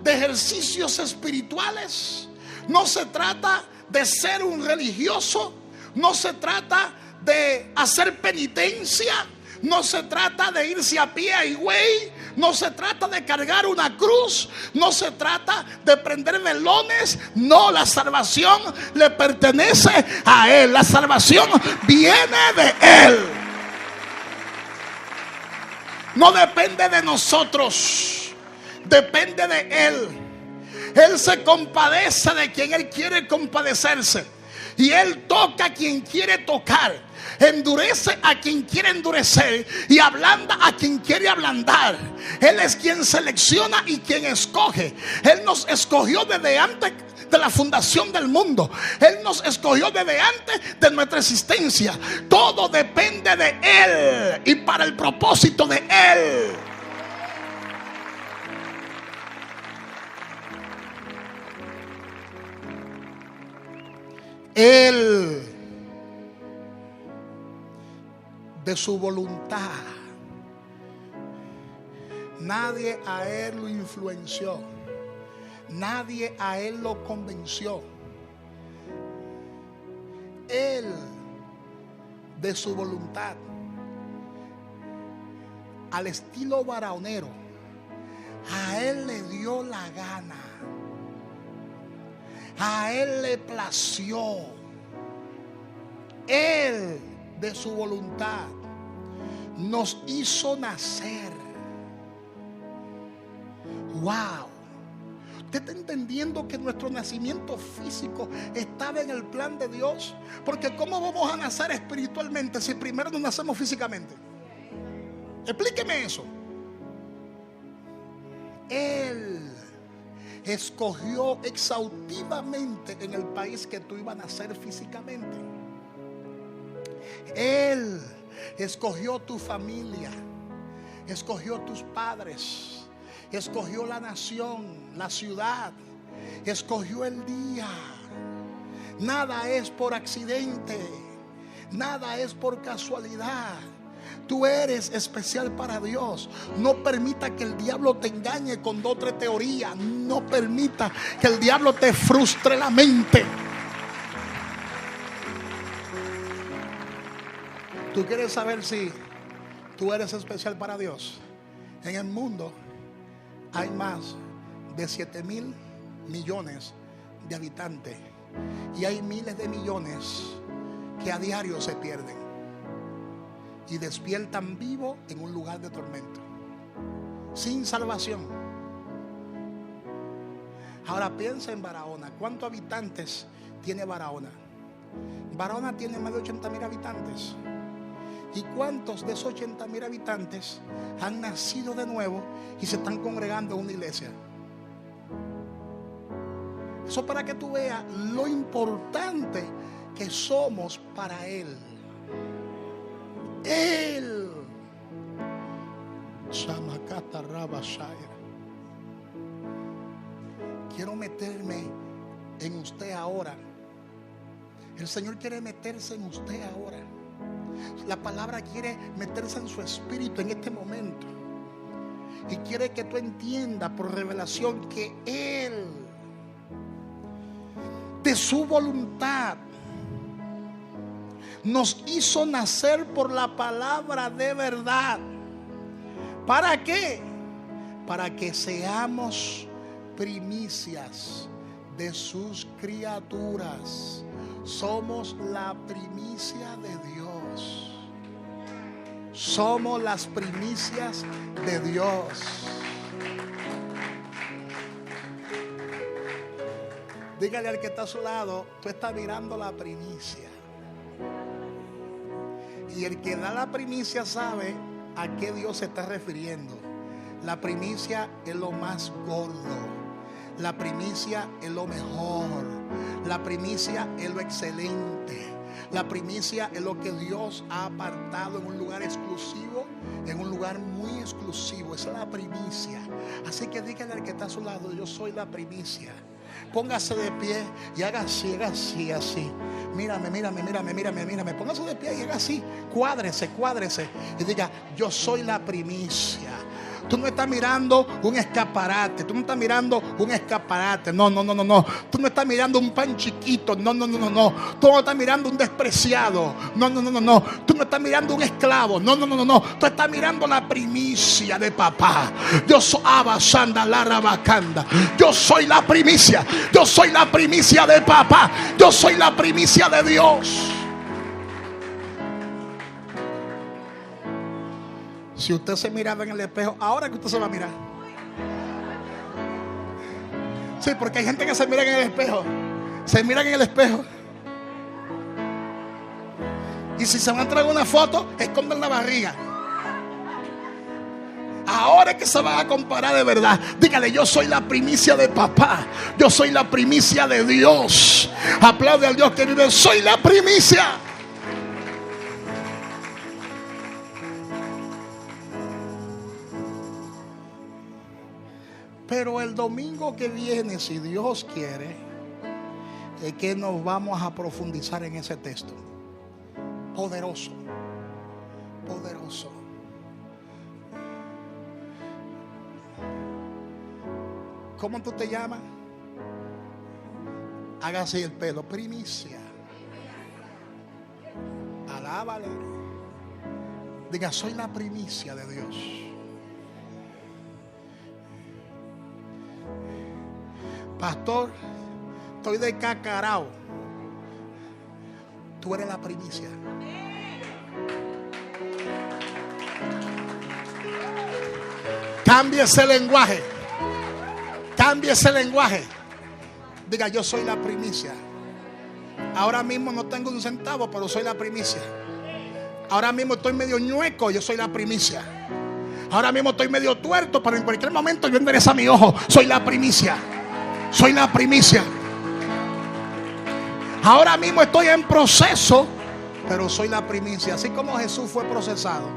de ejercicios espirituales. No se trata de ser un religioso. No se trata de hacer penitencia. No se trata de irse a pie a Higüey. No se trata de cargar una cruz. No se trata de prender velones. No, la salvación le pertenece a Él. La salvación viene de Él. No depende de nosotros. Depende de Él. Él se compadece de quien Él quiere compadecerse. Y Él toca a quien quiere tocar. Endurece a quien quiere endurecer. Y ablanda a quien quiere ablandar. Él es quien selecciona y quien escoge. Él nos escogió desde antes de la fundación del mundo. Él nos escogió desde antes de nuestra existencia. Todo depende de Él y para el propósito de Él. Él, de su voluntad, nadie a Él lo influenció, nadie a Él lo convenció. Él, de su voluntad, al estilo varonero, a Él le dio la gana. A Él le plació. Él, de su voluntad, nos hizo nacer. Wow. ¿Usted está entendiendo que nuestro nacimiento físico estaba en el plan de Dios? Porque ¿cómo vamos a nacer espiritualmente si primero no nacemos físicamente? Explíqueme eso. Él escogió exhaustivamente en el país que tú ibas a nacer físicamente. Él escogió tu familia, escogió tus padres, escogió la nación, la ciudad, escogió el día. Nada es por accidente, nada es por casualidad. Tú eres especial para Dios. No permita que el diablo te engañe con 2 o 3 teorías. No permita que el diablo te frustre la mente. ¿Tú quieres saber si tú eres especial para Dios? En el mundo hay más de 7,000 millones de habitantes. Y hay miles de millones que a diario se pierden y despiertan vivo en un lugar de tormento, sin salvación. Ahora piensa en Barahona. ¿Cuántos habitantes tiene Barahona? Barahona tiene más de 80,000 habitantes. ¿Y cuántos de esos 80,000 habitantes han nacido de nuevo y se están congregando en una iglesia? Eso para que tú veas lo importante que somos para Él. Él. Quiero meterme en usted ahora. El Señor quiere meterse en usted ahora. La palabra quiere meterse en su espíritu en este momento. Y quiere que tú entiendas por revelación que Él, de su voluntad, nos hizo nacer por la palabra de verdad. ¿Para qué? Para que seamos primicias de sus criaturas. Somos la primicia de Dios. Somos las primicias de Dios. Dígale al que está a su lado, tú estás mirando la primicia. Y el que da la primicia sabe a qué Dios se está refiriendo. La primicia es lo más gordo. La primicia es lo mejor. La primicia es lo excelente. La primicia es lo que Dios ha apartado en un lugar exclusivo, en un lugar muy exclusivo. Esa es la primicia. Así que dígale al que está a su lado, yo soy la primicia. Póngase de pie y haga así, así. Mírame. Póngase de pie y haga así. Cuádrese. Y diga, yo soy la primicia. Tú no estás mirando un escaparate. Tú no estás mirando un escaparate. No. Tú no estás mirando un pan chiquito. No. Tú no estás mirando un despreciado. No. Tú no estás mirando un esclavo. No. Tú estás mirando la primicia de papá. Yo soy Abasanda la Rabacanda. Yo soy la primicia. Yo soy la primicia de papá. Yo soy la primicia de Dios. Si usted se miraba en el espejo, ahora que usted se va a mirar. Sí, porque hay gente que se mira en el espejo. Se miran en el espejo. Y si se van a traer una foto, esconden la barriga. Ahora es que se van a comparar de verdad. Dígale: yo soy la primicia de papá. Yo soy la primicia de Dios. Aplaude al Dios que vive. Soy la primicia. Pero el domingo que viene, si Dios quiere, es que nos vamos a profundizar en ese texto. Poderoso. Poderoso. ¿Cómo tú te llamas? Hágase el pelo. Primicia. Alábale. Diga: soy la primicia de Dios. Pastor, estoy de cacarao. Tú eres la primicia. Cambie ese lenguaje. Cambie ese lenguaje. Diga: yo soy la primicia. Ahora mismo no tengo un centavo, pero soy la primicia. Ahora mismo estoy medio ñueco, yo soy la primicia. Ahora mismo estoy medio tuerto, pero en cualquier momento yo endereza mi ojo. Soy la primicia. Soy la primicia. Ahora mismo estoy en proceso, pero soy la primicia. Así como Jesús fue procesado,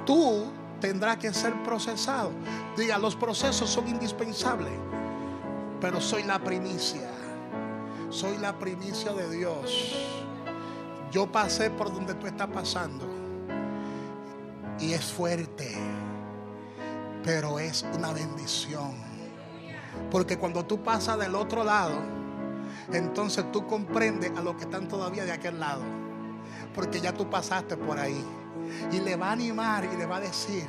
tú tendrás que ser procesado. Diga: los procesos son indispensables, pero soy la primicia. Soy la primicia de Dios. Yo pasé por donde tú estás pasando y es fuerte, pero es una bendición. Porque cuando tú pasas del otro lado, entonces tú comprendes a los que están todavía de aquel lado, porque ya tú pasaste por ahí. Y le va a animar y le va a decir: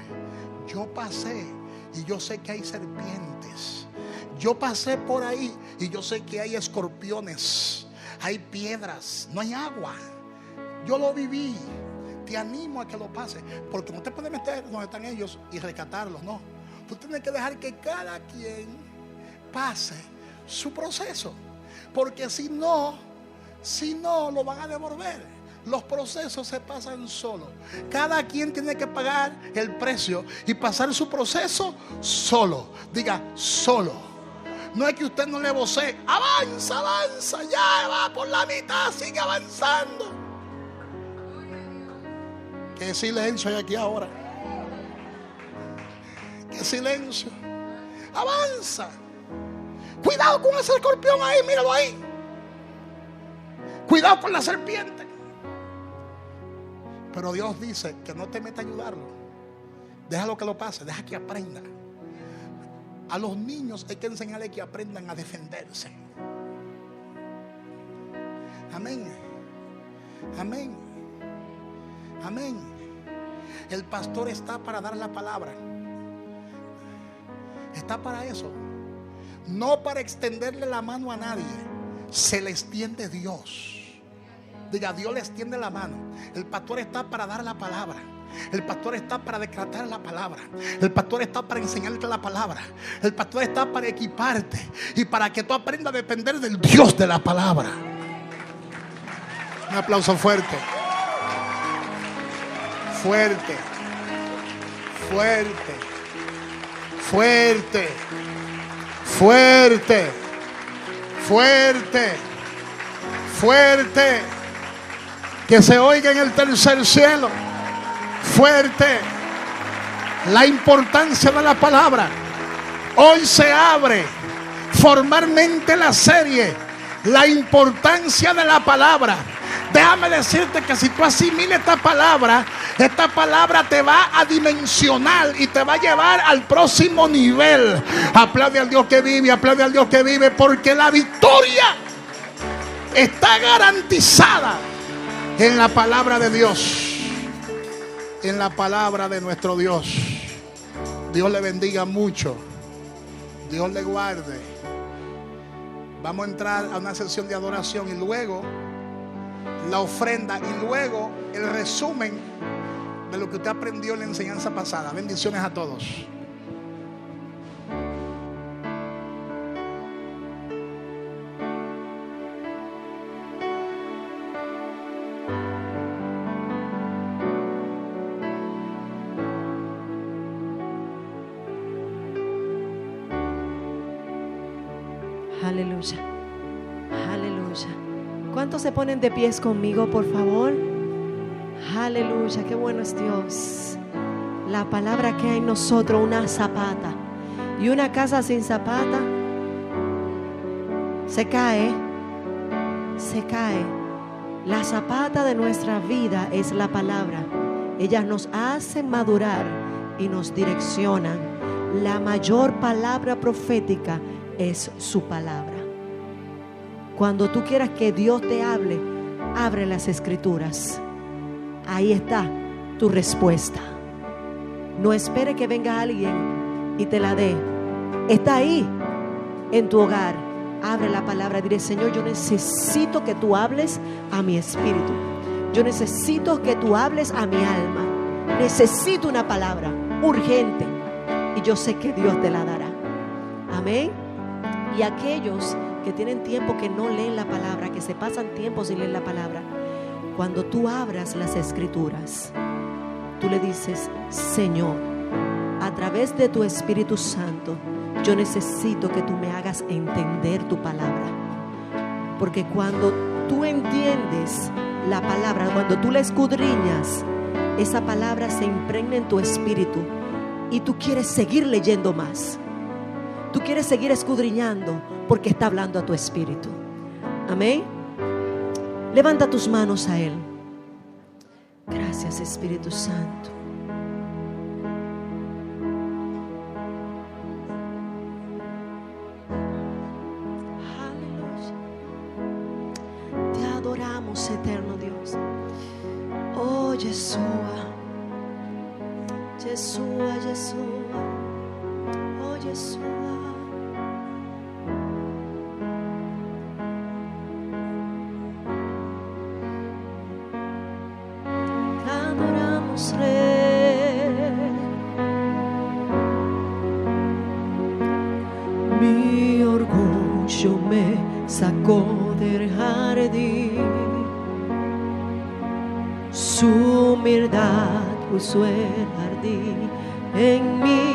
yo pasé y yo sé que hay serpientes. Yo pasé por ahí y yo sé que hay escorpiones, hay piedras, no hay agua. Yo lo viví. Te animo a que lo pases, porque no te puedes meter donde están ellos y rescatarlos, no. Tú tienes que dejar que cada quien pase su proceso, porque si no lo van a devolver. Los procesos se pasan solo. Cada quien tiene que pagar el precio y pasar su proceso solo. Diga: solo. No es que usted no le vocee: avanza, avanza, ya va por la mitad, sigue avanzando. Qué silencio hay aquí ahora. Qué silencio. Avanza. Cuidado con ese escorpión ahí, míralo ahí. Cuidado con la serpiente. Pero Dios dice que no te meta a ayudarlo. Déjalo que lo pase, deja que aprenda. A los niños hay que enseñarles que aprendan a defenderse. Amén. Amén. Amén. El pastor está para dar la palabra. Está para eso. No para extenderle la mano a nadie. Se le extiende Dios. Diga: Dios le extiende la mano. El pastor está para dar la palabra. El pastor está para decretar la palabra. El pastor está para enseñarte la palabra. El pastor está para equiparte y para que tú aprendas a depender del Dios de la palabra. Un aplauso fuerte. Fuerte. Fuerte. Fuerte. Fuerte. Fuerte. Fuerte. Que se oiga en el tercer cielo. Fuerte. La importancia de la palabra. Hoy se abre formalmente la serie La importancia de la palabra. Déjame decirte que si tú asimiles esta palabra te va a dimensionar y te va a llevar al próximo nivel. Aplaude al Dios que vive, aplaude al Dios que vive, porque la victoria está garantizada en la palabra de Dios, en la palabra de nuestro Dios. Dios le bendiga mucho. Dios le guarde. Vamos a entrar a una sesión de adoración y luego la ofrenda y luego el resumen de lo que usted aprendió en la enseñanza pasada. Bendiciones a todos. Aleluya. Aleluya. ¿Cuántos se ponen de pies conmigo, por favor? Aleluya, qué bueno es Dios. La palabra que hay en nosotros, una zapata. Y una casa sin zapata se cae. Se cae. La zapata de nuestra vida es la palabra. Ellas nos hacen madurar y nos direccionan. La mayor palabra profética es su palabra. Cuando tú quieras que Dios te hable, abre las escrituras. Ahí está tu respuesta. No espere que venga alguien y te la dé. Está ahí en tu hogar. Abre la palabra. Dile: Señor, yo necesito que tú hables a mi espíritu. Yo necesito que tú hables a mi alma. Necesito una palabra urgente. Y yo sé que Dios te la dará. Amén. Y aquellos que tienen tiempo que no leen la palabra, que se pasan tiempo sin leer la palabra, cuando tú abras las escrituras, tú le dices: Señor, a través de tu Espíritu Santo, yo necesito que tú me hagas entender tu palabra. Porque cuando tú entiendes la palabra, cuando tú la escudriñas, esa palabra se impregna en tu espíritu y tú quieres seguir leyendo más. Tú quieres seguir escudriñando porque está hablando a tu espíritu. Amén. Levanta tus manos a Él. Gracias, Espíritu Santo. Aleluya. Te adoramos, eterno Dios. Oh, Yeshua. Yeshua, Yeshua. Oh, Yeshua. Mi orgullo me sacó del jardín, su humildad puso el jardín en mí.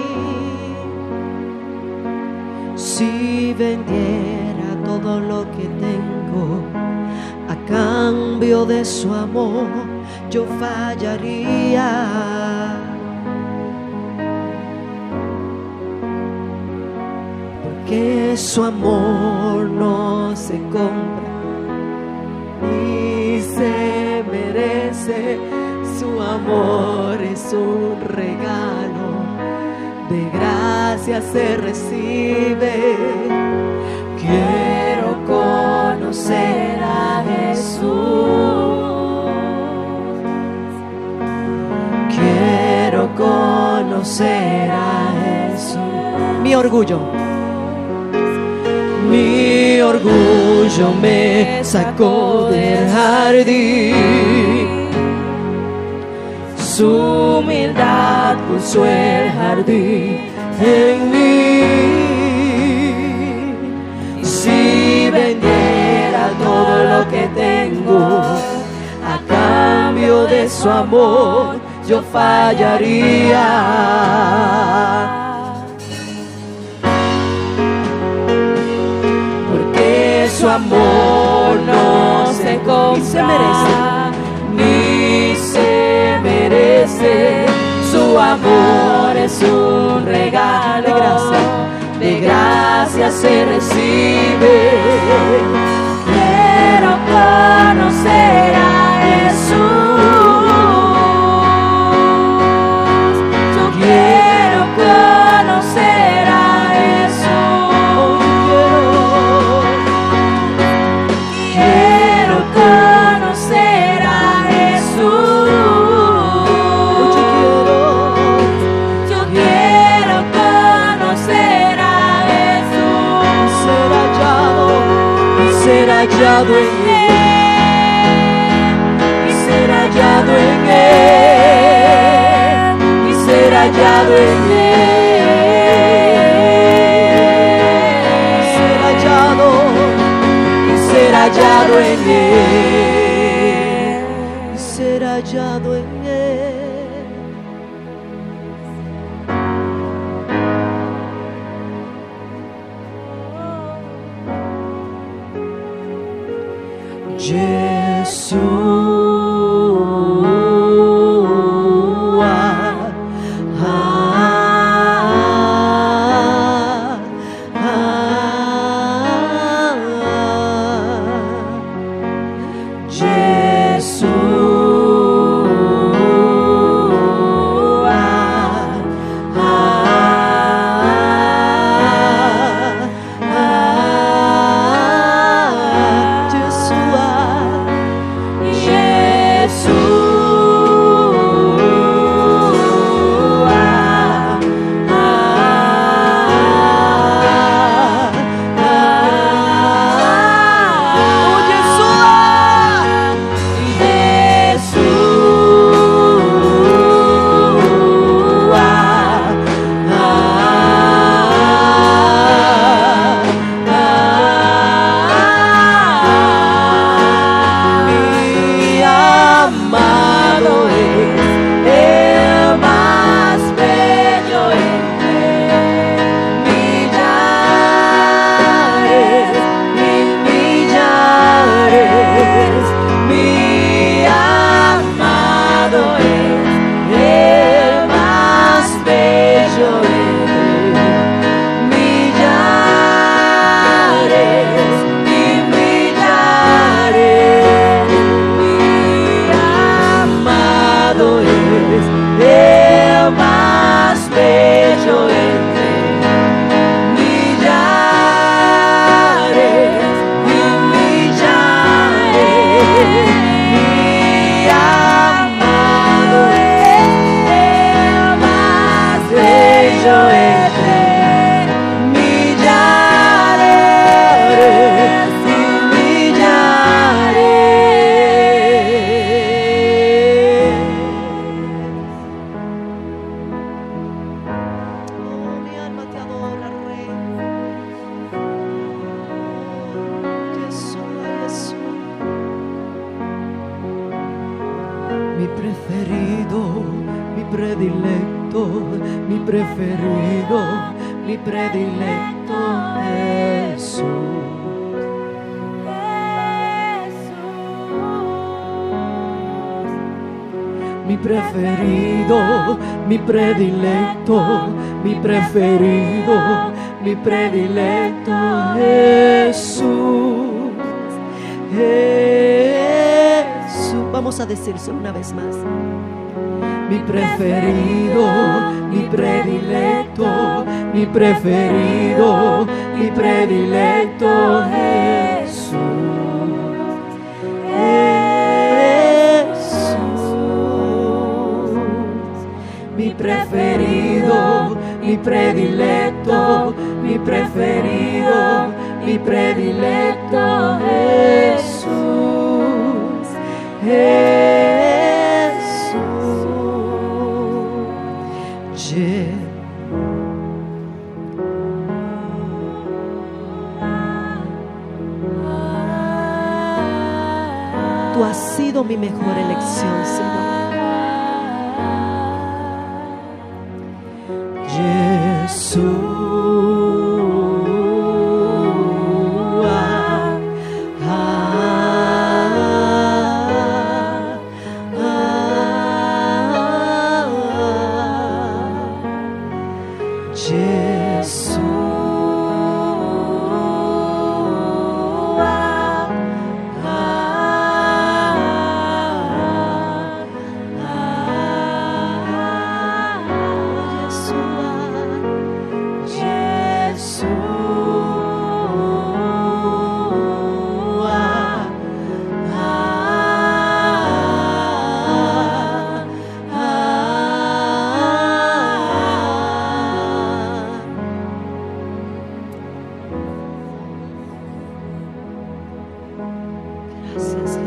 Si vendiera todo lo que tengo a cambio de su amor, yo fallaría. Porque su amor no se compra ni se merece. Su amor es un regalo, de gracia se recibe. Quiero conocer a Jesús. Quiero conocer a Jesús. Mi orgullo me sacó del jardín, su humildad puso el jardín en mí. Si vendiera todo lo que tengo a cambio de su amor, yo fallaría. Su amor no se compra ni se merece. Su amor es un regalo, de gracia se recibe. Quiero conocer a Jesús. Yo quiero conocer a conocer a Jesús. Yo quiero conocer a Jesús. Ser hallado en Él, y ser hallado en Él, y ser hallado en Él, ser hallado en Él, ser hallado en Él. Mi predilecto, mi preferido, mi predilecto, Jesús, Jesús. Vamos a decírselo una vez más. Mi preferido, mi predilecto, mi preferido, mi predilecto, Jesús, mi preferido, mi predilecto, mi preferido, mi predilecto, Jesús, Jesús. Tú has sido mi mejor elección, Señor.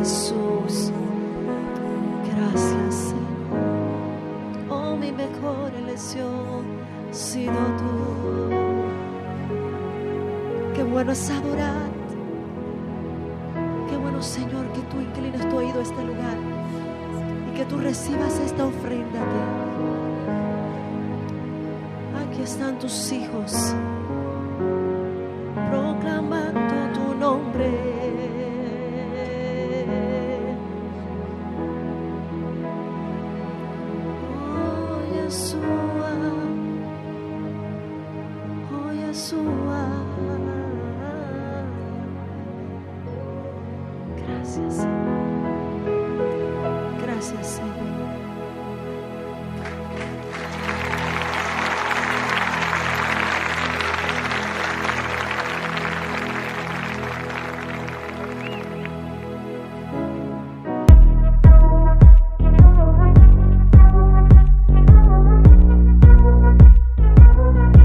Jesús, gracias, Señor. Oh, mi mejor elección ha sido tú. Qué bueno es adorarte. Qué bueno, Señor, que tú inclines tu oído a este lugar y que tú recibas esta ofrenda. Aquí están tus hijos proclamando tu nombre. Gracias, Señor. Gracias, Señor.